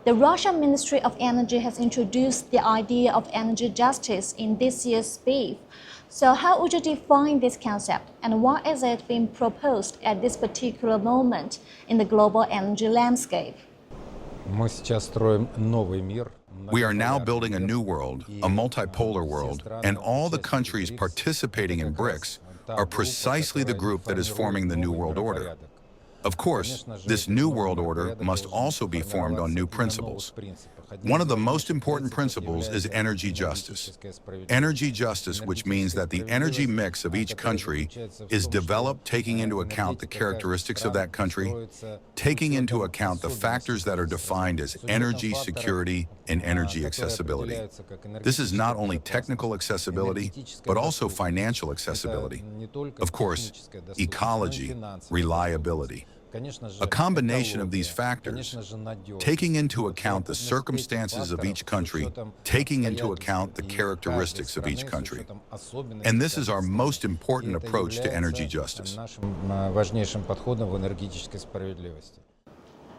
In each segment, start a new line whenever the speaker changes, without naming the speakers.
The Russian Ministry of Energy has introduced the idea of energy justice in this year's brief. So how would you define this concept, and why is it being proposed at this particular moment in the global energy landscape?
We are now building a new world, a multipolar world, and all the countries participating in BRICS are precisely the group that is forming the New World Order. Of course, this New World Order must also be formed on new principles. One of the most important principles is energy justice. Energy justice, which means that the energy mix of each country is developed taking into account the characteristics of that country, taking into account the factors that are defined as energy security and energy accessibility. This is not only technical accessibility, but also financial accessibility. Of course, ecology, reliability. A combination of these factors, taking into account the circumstances of each country, taking into account the characteristics of each country. And this is our most important approach to energy justice.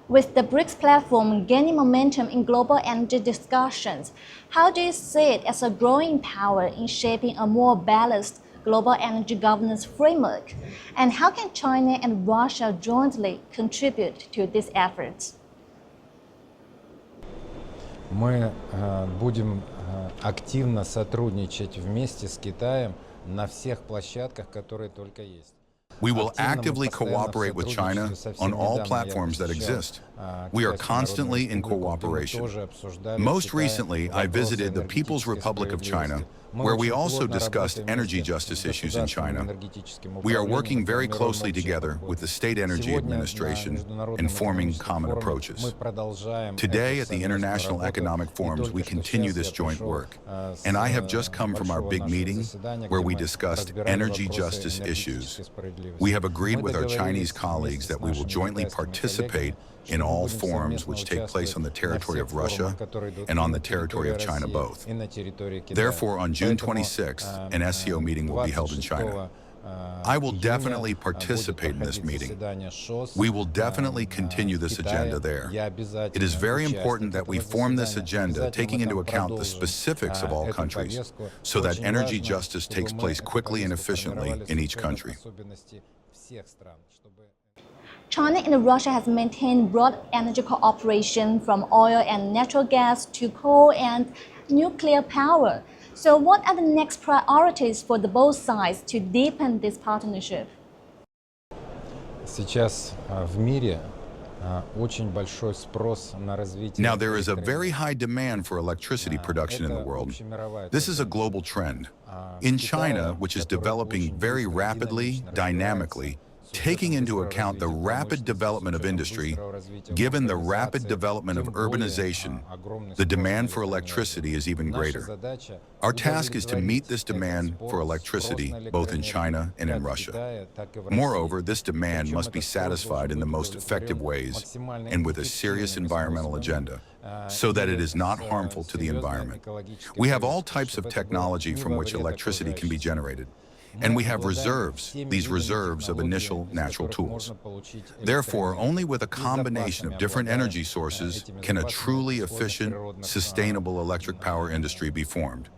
With the BRICS platform gaining momentum in global energy discussions, how do you see it as a growing power in shaping a more balanced global energy governance framework? And how can China and Russia jointly contribute to these efforts?
Мы будем активно сотрудничать вместе с Китаем на всех площадках, которые только есть.
We will actively cooperate with China on all platforms that exist. We are constantly in cooperation. Most recently, I visited the People's Republic of China, where we also discussed energy justice issues in China. We are working very closely together with the State Energy Administration and forming common approaches. Today at the International Economic Forums, we continue this joint work. And I have just come from our big meeting where we discussed energy justice issues. We have agreed with our Chinese colleagues that we will jointly participate in all forums which take place on the territory of Russia and on the territory of China both. Therefore, on June 26th, an SCO meeting will be held in China. I will definitely participate in this meeting. We will definitely continue this agenda there. It is very important that we form this agenda taking into account the specifics of all countries so that energy justice takes place quickly and efficiently in each country.
China and Russia has maintained broad energy cooperation from oil and natural gas to coal and nuclear power. So what are the next priorities for the both sides to deepen this partnership?
Now there is a very high demand for electricity production in the world. This is a global trend. In China, which is developing very rapidly, dynamically, taking into account the rapid development of industry, given the rapid development of urbanization, the demand for electricity is even greater. Our task is to meet this demand for electricity both in China and in Russia. Moreover, this demand must be satisfied in the most effective ways and with a serious environmental agenda, so that it is not harmful to the environment. We have all types of technology from which electricity can be generated. And we have reserves, these reserves of initial natural tools. Therefore, only with a combination of different energy sources can a truly efficient, sustainable electric power industry be formed.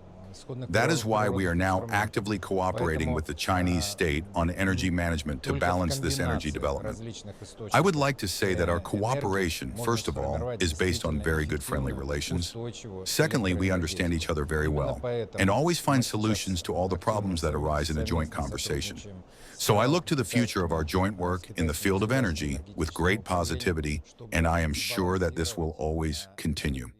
That is why we are now actively cooperating with the Chinese state on energy management to balance this energy development. I would like to say that our cooperation, first of all, is based on very good friendly relations. Secondly, we understand each other very well and always find solutions to all the problems that arise in a joint conversation. So I look to the future of our joint work in the field of energy with great positivity, and I am sure that this will always continue.